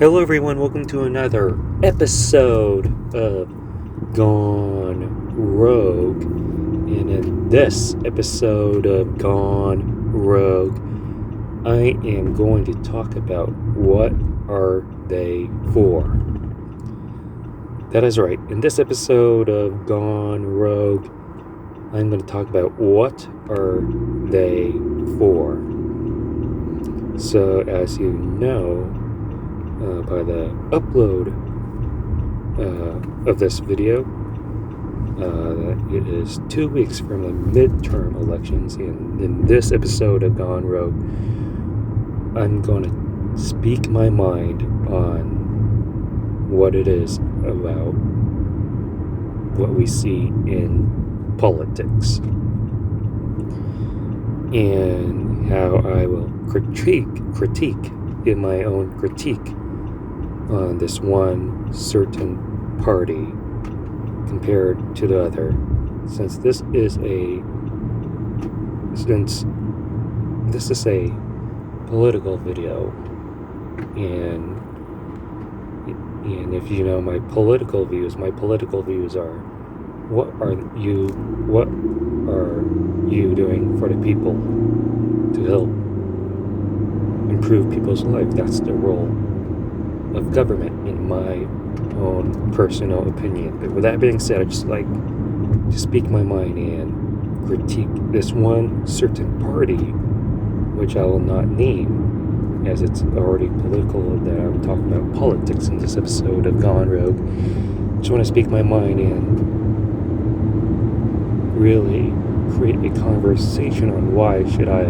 Hello everyone, welcome to another episode of Gone Rogue. And in this episode of Gone Rogue, I am going to talk about what are they for. That is right, in this episode of Gone Rogue, I'm going to talk about what are they for. So as you know, by the upload of this video, it is 2 weeks from the midterm elections, and in this episode of Gone Rogue, I'm going to speak my mind on what it is about what we see in politics and how I will critique in my own critique on this one certain party compared to the other, since this is a political video, and if you know my political views are what are you doing for the people to help improve people's life. That's the role of government, in my own personal opinion. But with that being said, I just like to speak my mind and critique this one certain party, which I will not name, as it's already political, that I'm talking about politics in this episode of Gone Rogue. Just want to speak my mind and really create a conversation on why should I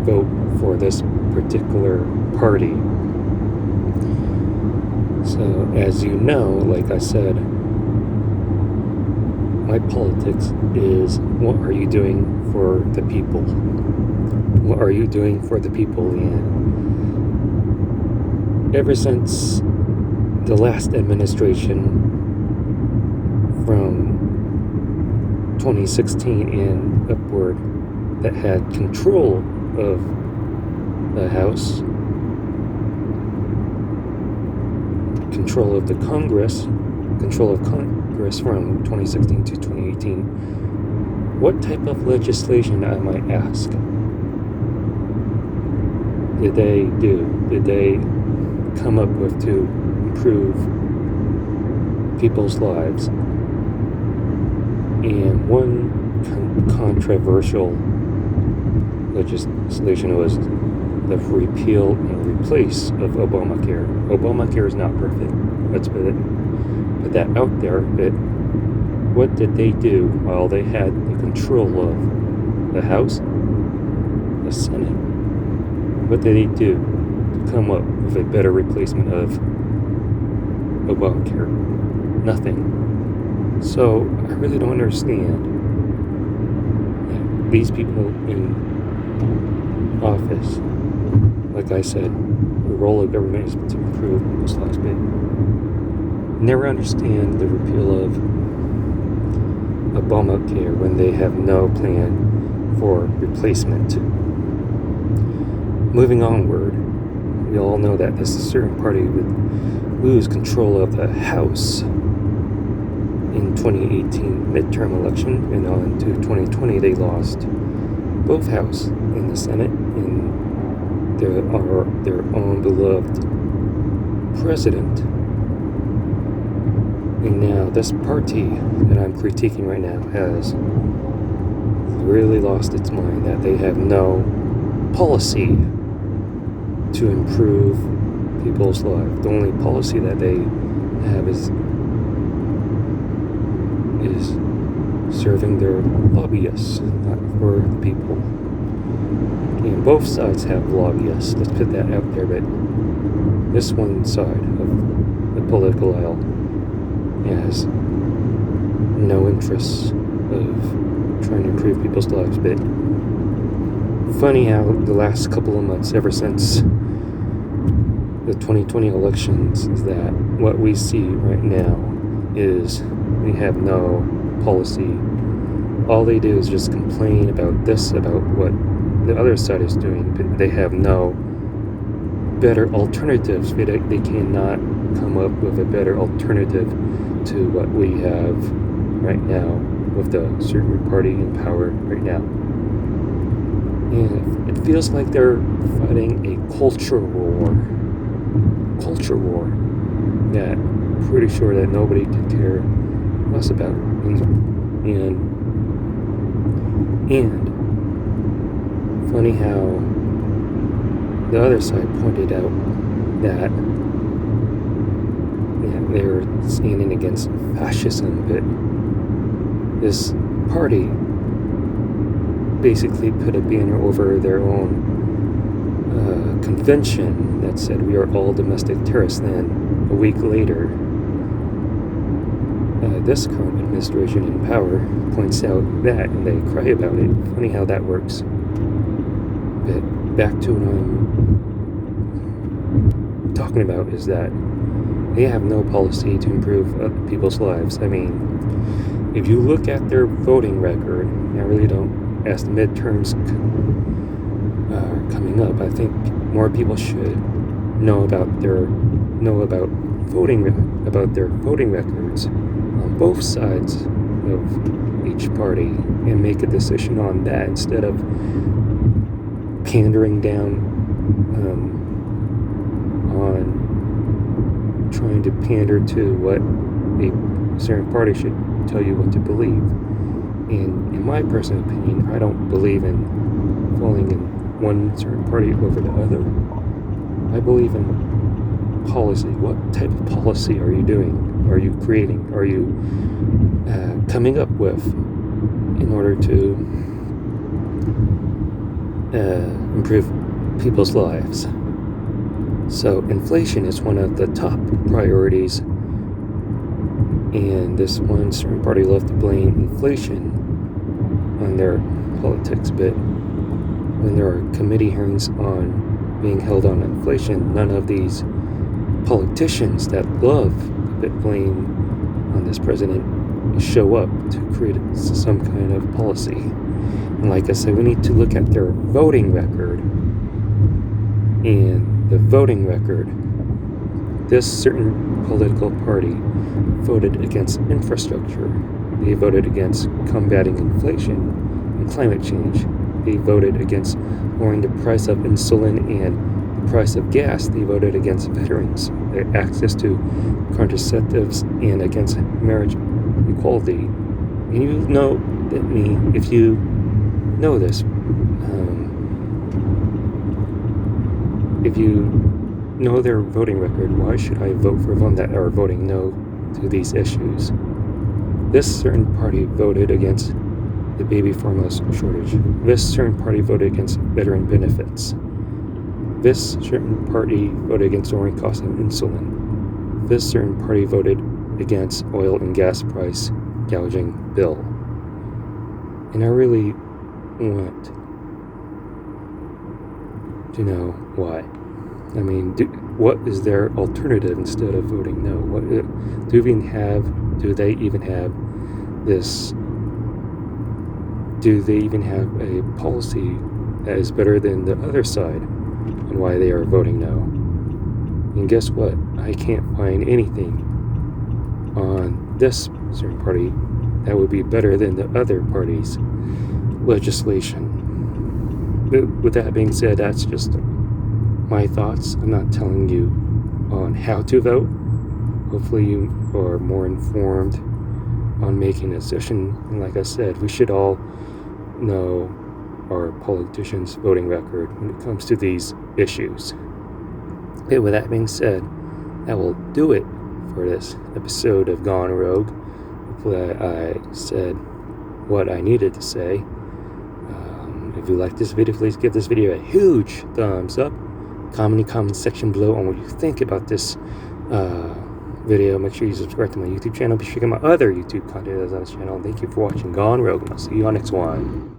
vote for this particular party. So, as you know, like I said, my politics is what are you doing for the people? What are you doing for the people? And ever since the last administration from 2016 and upward that had control of the House, control of Congress from 2016 to 2018, what type of legislation, I might ask, did they do? Did they come up with to improve people's lives? And one controversial legislation was the repeal and replace of Obamacare. Obamacare is not perfect. Let's put that out there. But what did they do while they had the control of the House, the Senate? What did they do to come up with a better replacement of Obamacare? Nothing. So I really don't understand these people in office. Like I said, the role of government is to improve people's lives, but never understand the repeal of Obamacare when they have no plan for replacement. Moving onward, we all know that this certain party would lose control of the House in 2018 midterm election, and on to 2020 they lost both House and the Senate, and their own beloved president. And now this party that I'm critiquing right now has really lost its mind, that they have no policy to improve people's lives. The only policy that they have is serving their lobbyists, not for the people. And both sides have lobbyists, let's put that out there, but this one side of the political aisle has no interest of trying to improve people's lives. But funny how the last couple of months, ever since the 2020 elections, is that what we see right now is we have no policy. All they do is just complain about this, about what the other side is doing, but they have no better alternatives. They cannot come up with a better alternative to what we have right now with the certain party in power right now. And it feels like they're fighting a culture war that I'm pretty sure that nobody could care less about. And funny how the other side pointed out that they were standing against fascism, but this party basically put a banner over their own convention that said we are all domestic terrorists. Then a week later, this current administration in power points out that and they cry about it. Funny how that works. But back to what I'm talking about is that they have no policy to improve people's lives. I mean, if you look at their voting record, I really don't, as the midterms are coming up, I think more people should know about their voting records on both sides of each party and make a decision on that instead of pandering down on trying to pander to what a certain party should tell you what to believe. And in my personal opinion, I don't believe in falling in one certain party over the other. I believe in policy. What type of policy are you doing? Are you creating? Are you coming up with in order to improve people's lives? So inflation is one of the top priorities, and this one certain party loves to blame inflation on their politics, but when there are committee hearings on being held on inflation, none of these politicians that love to put blame on this president show up to create some kind of policy. And like I said, we need to look at their voting record. And the voting record, this certain political party voted against infrastructure. They voted against combating inflation and climate change. They voted against lowering the price of insulin and the price of gas. They voted against veterans, access to contraceptives, and against marriage equality. And you know that if you know this, if you know their voting record, why should I vote for them that are voting no to these issues? This certain party voted against the baby formula shortage. This certain party voted against veteran benefits. This certain party voted against lowering costs of insulin. This certain party voted against oil and gas price gouging bill. And I really want to know why. I mean, what is their alternative instead of voting no? Do they even have this? Do they even have a policy that is better than the other side on why they are voting no? And guess what? I can't find anything on this certain party that would be better than the other party's legislation. But with that being said, that's just my thoughts. I'm not telling you on how to vote. Hopefully you are more informed on making a decision. And like I said, we should all know our politicians' voting record when it comes to these issues. But with that being said, that will do it for this episode of Gone Rogue. Hopefully I said what I needed to say. If you like this video, please give this video a huge thumbs up. Comment in the comment section below on what you think about this video. Make sure you subscribe to my YouTube channel. Be sure to check out my other YouTube content that's on this channel. Thank you for watching Gone Rogue, and I'll see you on next one.